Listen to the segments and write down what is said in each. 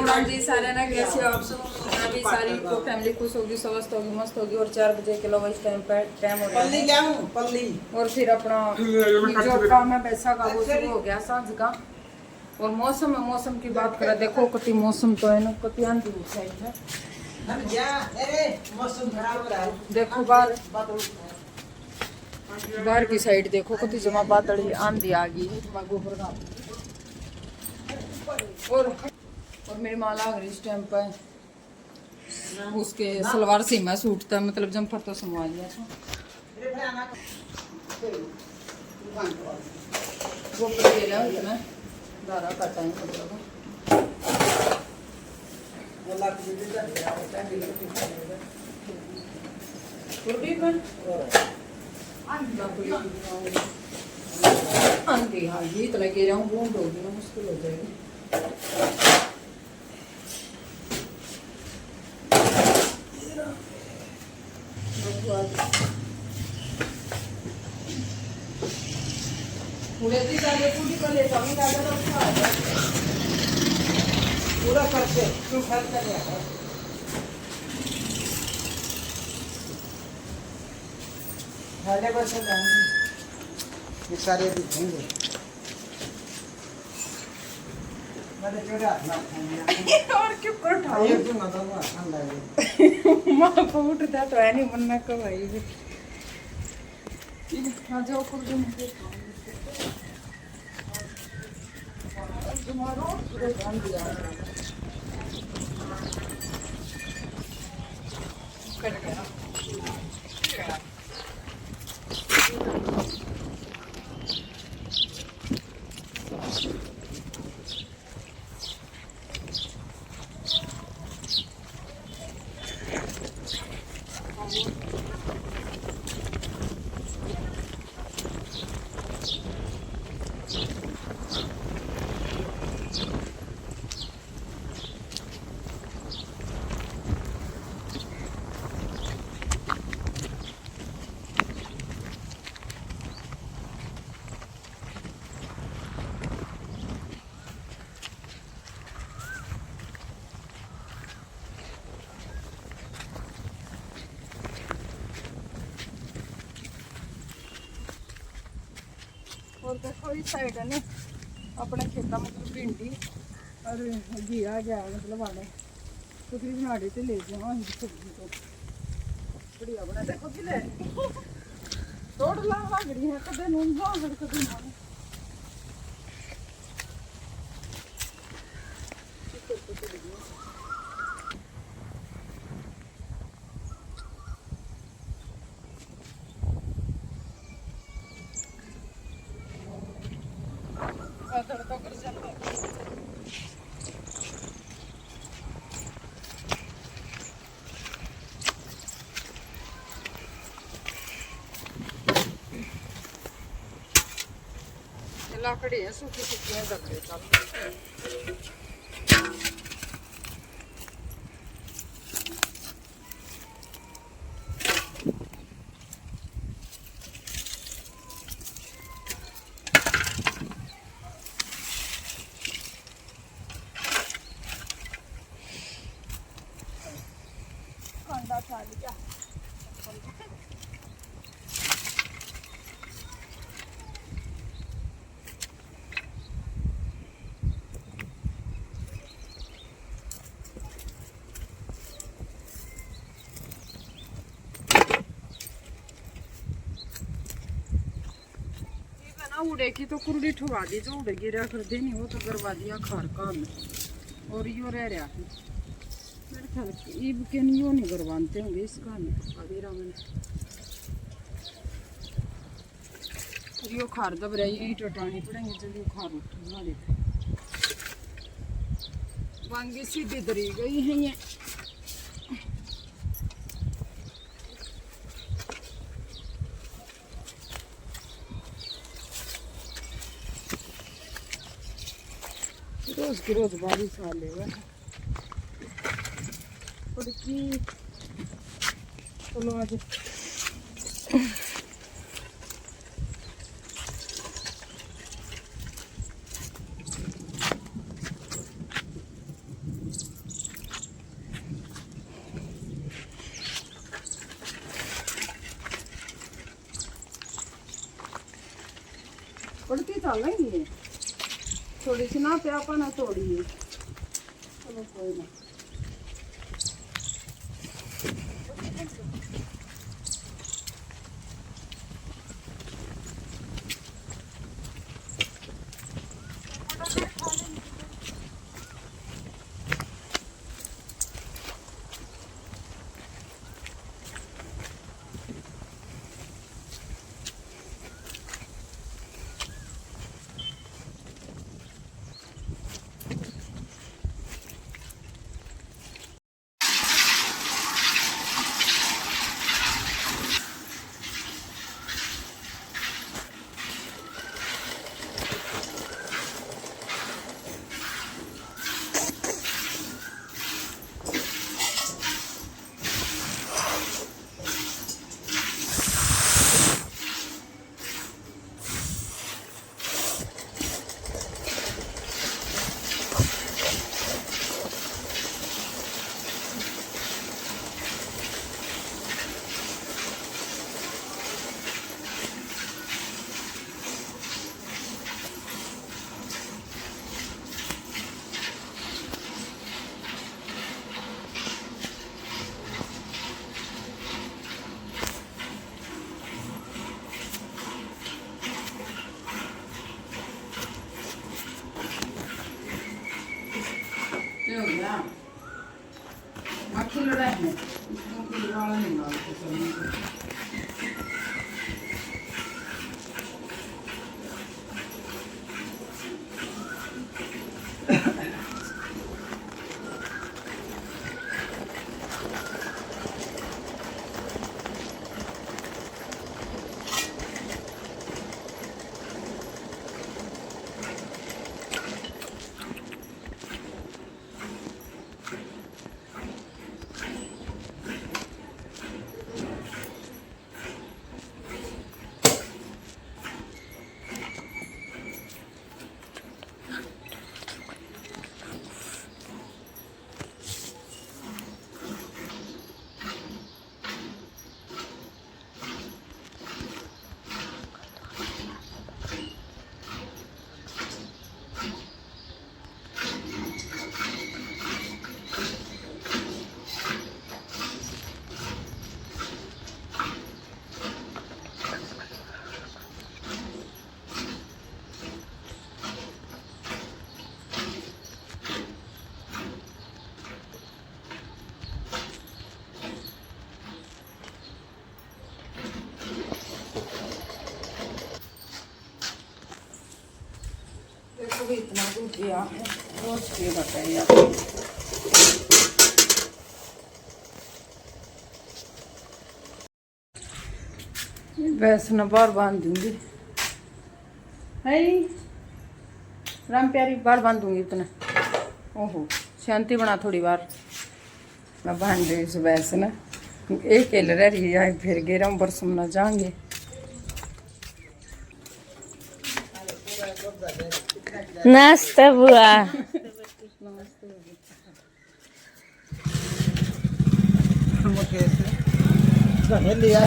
राम जी सारे ना कैसे हो आप सब। अभी सारी को फैमिली खुश होगी, स्वस्थ होगी, मस्त होगी। और 4 बजे के लोग इस टाइम पर टाइम हो रहा है पल्ली और फिर अपना जो काम है पैसा का वो शुरू हो गया सांझ का। और मौसम की बात करें, देखो कति मौसम तो है ना, कति आंधी साइड है। मौसम खराब हो रहा है। देखो बाहर की साइड देखो कति जमा बादल आंधी आ गई है गोबर का। और मेरी माँ लाग रही इस टाइम पर उसके सलवार सीमा सूट था, मतलब जम्फर तो समवा लिया था। गोबर ले लिया इतना दारा काटा है मतलब आंधी हाँ जी इतना कह रहा हूँ बूंद होगी ना, मुश्किल हो जाएगी। पूरा करके तू घर कर बस ये सारे दिखेंगे। मैंने चोरा और क्यों कर उठाओ ये क्यों ना दवा ठंडा है। माँ को उठता तो है नहीं मन्ना कब आई हाँ जाओ खुद कट गया। और देखो इस साइड है ना अपने खेता मतलब भिंडी और घी आ गया मतलब आने तो फिर बना देते ले जाओ सब्जी तो बढ़िया बना। देखो कि ले तोड़ ला लग रही है कदे नून जा कदे ना तो कर जाता लाकड़ी है सूखी सूखी है दबे चल कंडा चाल क्या उड़े की तो कुरड़ी ठुका दी जो उड़ गिरा कर देनी वो तो करवा दिया खार का में। और यो रह रहा है मेरे ख्याल ईब के नहीं यो नहीं करवाते होंगे इसका नहीं ठुका दे रहा मैंने। यो खार दब रही ईट हटानी पड़ेंगे जल्दी खार उठा देते वांगी सीधी दरी गई है ये। रोज की रोज बारिश आ लेगा चलो आज बढ़ती चलेंगी थोड़ी सी ना प्यापा ना तोड़ी है। चलो कोई ना। हो गया मक्खी लड़ा है इसको कोई वाला नहीं डालते सब। देखो भी इतना दूध दिया है रोज के बताइए आप। भैंस न बार बांध दूंगी है राम प्यारी बार बांध दूंगी इतना। ओहो शांति बना थोड़ी बार मैं बांध रही इस भैंस न एक हिल रही है फिर गिरा बरसों न जाएंगे। नाश्ता बुआ लिया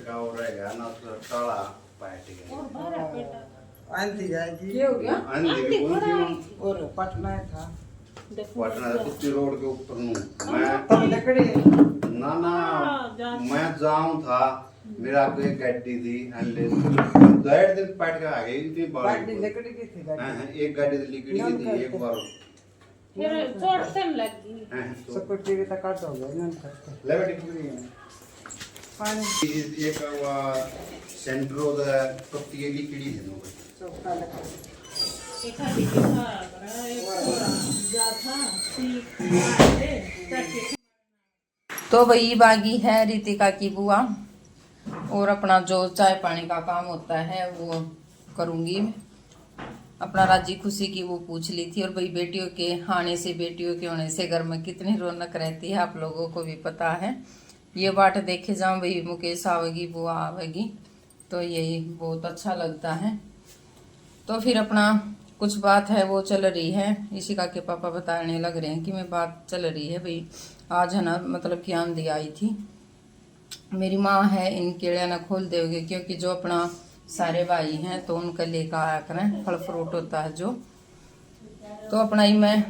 का हो रहेगा ना तो टड़ा पार्टी आंधी जाएगी ये हो गया अंधी कौन सी और पटना था पटना कुत्ती रोड के ऊपर नू मैं तब लकड़ी ना मैं जाऊं था मेरा आपको एक गड्डी थी अंडे 2.5 दिन पट के आ गई इतनी गाड़ी बार लकड़ी की थी गाड़ी एक गाड़ी तो लिकड़ी की थी एक बार फिर चोट से लगी सिक्योरिटी भी तक काट हो गया ना लेवटी पूरी है पानी एक वो सेंट्रो द पत्ती लिकड़ी है नो चौका लकड़ी एक हाथी के साथ एक जा था सीख तो वही बागी है रितिका की बुआ और अपना जो चाय पानी का काम होता है वो करूंगी। अपना राजी खुशी की वो पूछ ली थी और भाई बेटियों के आने से बेटियों के होने से घर में कितनी रौनक रहती है आप लोगों को भी पता है। ये बाट देखे जाऊं भाई मुकेश आवेगी बुआ आवेगी तो यही बहुत अच्छा लगता है। तो फिर अपना कुछ बात है वो चल रही है, इसी का के पापा बताने लग रहे हैं कि मैं बात चल रही है भाई। आज है ना मतलब कि आंधी आई थी, मेरी माँ है इन केड़िया ना खोल दोगे, क्योंकि जो अपना सारे भाई हैं तो उनका लेकर आया करें, फल फ्रूट होता है जो। तो अपना ही मैं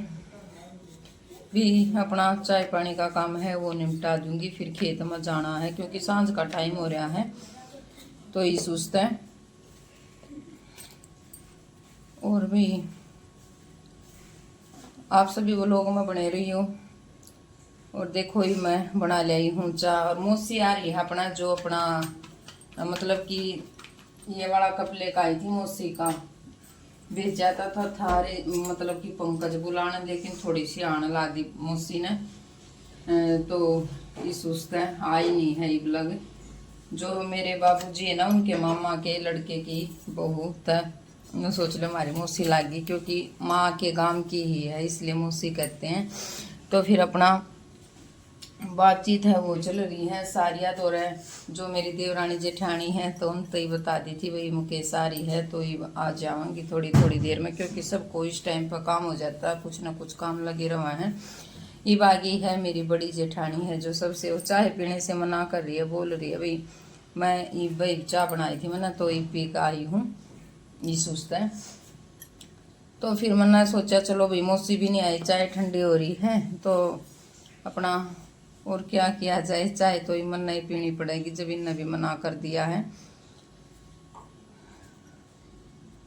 भी अपना चाय पानी का काम है वो निपटा दूंगी, फिर खेत में जाना है क्योंकि सांझ का टाइम हो रहा है, तो ये सुस्त है। और भी आप सभी वो लोगों में बने रही हो। और देखो ही मैं बना लाई हूँ चाय, और मौसी आ रही है अपना जो अपना मतलब कि ये वाला कप लेकर आई थी मौसी का, भेज जाता था थारे मतलब कि पंकज बुलाने, लेकिन थोड़ी सी आने ला दी मौसी ने, तो ये सुस्त है आई नहीं है। ये लग जो मेरे बाबूजी है ना उनके मामा के लड़के की बहू तो सोच लो हमारी मौसी लागी, क्योंकि माँ के गांव की ही है इसलिए मौसी कहते हैं। तो फिर अपना बातचीत है वो चल रही है। सारिया तो रहे जो मेरी देवरानी जेठानी है तो उन तो ही बता दी थी भाई मुकेश आ रही है, तो ही आ जाऊंगी थोड़ी थोड़ी देर में, क्योंकि सबको इस टाइम पर काम हो जाता है, कुछ ना कुछ काम लगे रहा है। ये बागी है मेरी बड़ी जेठानी है जो सबसे वो चाय पीने से मना कर रही है, बोल रही है भाई मैं ये भाई चाय बनाई थी मैंने तो ये पी कर आई हूँ, ये सुस्त है। तो फिर मैंने सोचा चलो भाई मौसी भी नहीं आई, चाय ठंडी हो रही है तो अपना और क्या किया जाए, चाय तो ही मन नहीं पीनी पड़ेगी जब इन्हें भी मना कर दिया है।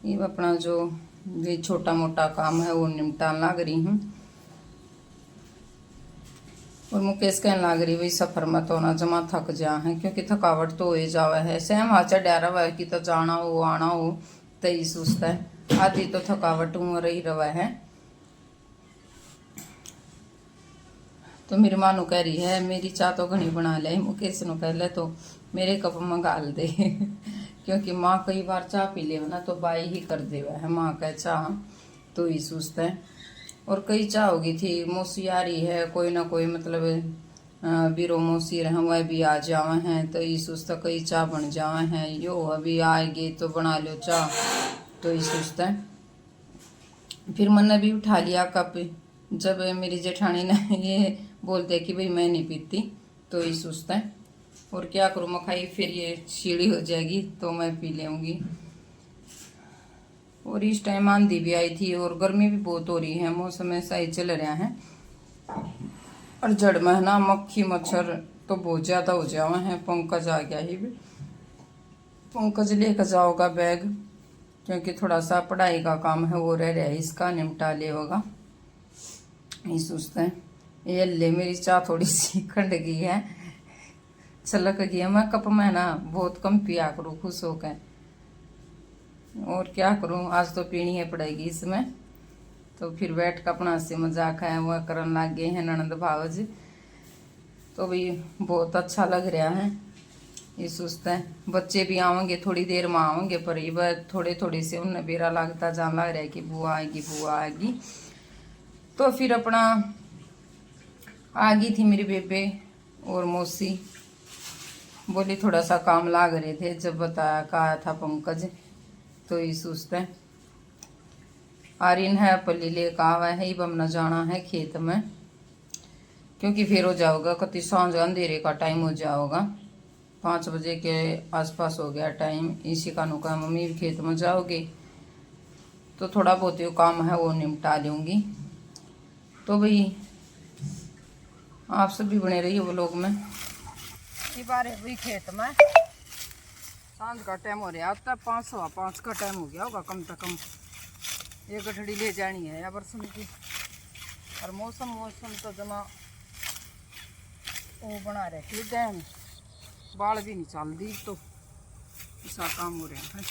ये अपना जो ये छोटा मोटा काम है वो निपटान लग रही हूँ। और मुकेश कहने लग रही भाई सफर में तो ना जमा थक जा है, क्योंकि थकावट तो हो जावा है, सहम आचा डरा हुआ है कि तो जाना हो आना हो तो ही सुस्त है, आधी तो थकावट हो रही रहा है। तो मेरी माँ कह रही है मेरी चाय तो घनी बना ले, मुकेश नु कह ले तो मेरे कप में गाल दे क्योंकि माँ कई बार चाय पी ले ना तो बाई ही कर दे है माँ का चाह, तो ही सुस्त है। और कई चाह होगी थी मौसी आ रही है, कोई ना कोई मतलब बीरो मौसी रहे वह भी आ जावे हैं, तो ये सुस्त कई चाह बन जावे हैं, यो अभी आएगी तो बना लो चाह, तो ये सुस्त है। फिर मैंने भी उठा लिया कप, जब मेरी जेठानी ने ये बोलते कि भाई मैं नहीं पीती, तो ये सुस्त है। और क्या करूँ मखाई फिर ये सीढ़ी हो जाएगी तो मैं पी लेंगी। और इस टाइम आंधी भी आई थी और गर्मी भी बहुत हो रही है, मौसम ऐसा ही चल रहा है। और जड़ में ना मक्खी मच्छर तो बहुत ज़्यादा हो जावे हैं। पंकज आ गया ही, पंकज लेकर जाओगा बैग, क्योंकि थोड़ा सा पढ़ाई का काम है वो रह रहा है, इसका निपटा ले होगा। ये सुस्त है। ये ले मेरी चाय थोड़ी सी खंड गई है, छलक गई है। मैं कप में ना बहुत कम पिया करूँ खुश होकर, और क्या करूँ आज तो पीनी है पड़ेगी इसमें। तो फिर बैठ कर अपना से मजाक है वह करने लग गए हैं ननद भावज, तो भी बहुत अच्छा लग रहा है। ये सुस्त है। बच्चे भी आवेंगे थोड़ी देर में आवेंगे, पर ये बार थोड़े थोड़े से उन्हें बेरा लगता जान लग रहा है कि बुआ आएगी बुआ आएगी। तो फिर अपना आ गई थी मेरी बेबे और मौसी, बोली थोड़ा सा काम लाग रहे थे, जब बताया कहा था पंकज, तो ये सुस्त है। आर्यन है पल्ली लेकर आवा है, बम न जाना है खेत में, क्योंकि फिर हो जाओगा कति सांझ अंधेरे का टाइम हो जाओगा, 5 बजे के आसपास हो गया टाइम। इसी का नुका मम्मी भी खेत में जाओगी तो थोड़ा बहुत जो काम है वो निपटा लूँगी। तो भाई आप सब भी बने रहिए वो लोग में। ये बार है भाई खेत में सांझ का टाइम हो रहा था, 5:15 का टाइम हो गया होगा कम से कम। एक गठड़ी ले जानी है या बरसम की, और मौसम तो जमा वो बना रहे डैम, बाल भी नहीं चल दी, तो ऐसा काम हो रहा है।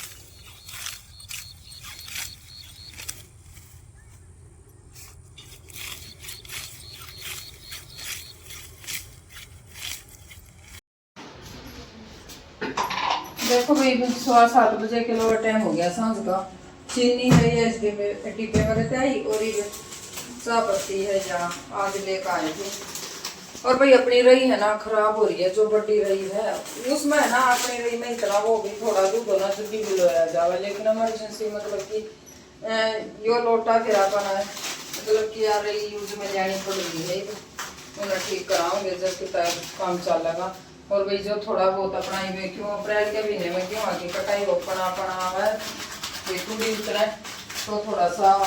देखो भाई 6:15 बजे किलो टाइम हो गया सांझ का। चीनी है ये डिब्बे में रहता है, और ये चाय पत्ती है यहाँ आज लेकर आए थे, और भाई अपनी रही है ना खराब हो रही है, जो बड़ी रही है उसमें है ना अपनी रही में इतना वो भी थोड़ा दूध होना जल्दी भी लोया जावा, लेकिन इमरजेंसी मतलब कि यो लोटा फिरा पाना है, मतलब कि यार रही यूज में लेनी पड़ रही है, उन्हें ठीक कराऊंगे जब कि काम चलेगा। और भाई जो थोड़ा बहुत अपना में क्यों अप्रैल के महीने में क्यों आगे कटाई हो पना है भी उतरे तो थोड़ा सा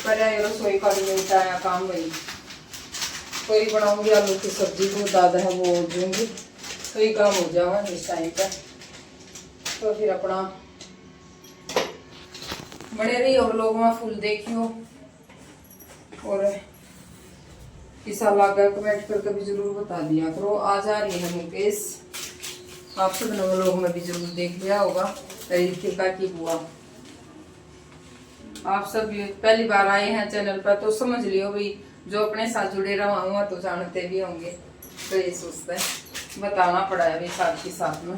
करे रसोई का भी मिलता है काम। भाई कोई बनाऊंगी आलू की सब्जी को दादा है वो दूंगी तो ये काम हो जाएगा इस टाइम पर। तो फिर अपना बने रही और लोग में फूल देखियो और किसा लगा कमेंट करके भी जरूर बता दिया करो। आज आ रही है मुकेश, आप सब लोग में भी जरूर देख लिया होगा रितिका की बुआ। आप सब पहली बार आए हैं चैनल पर तो समझ लियो भाई, जो अपने साथ जुड़े रहा हुआ तो जानते भी होंगे, तो ये सोचते हैं बताना पड़ा है भाई साथ के साथ में।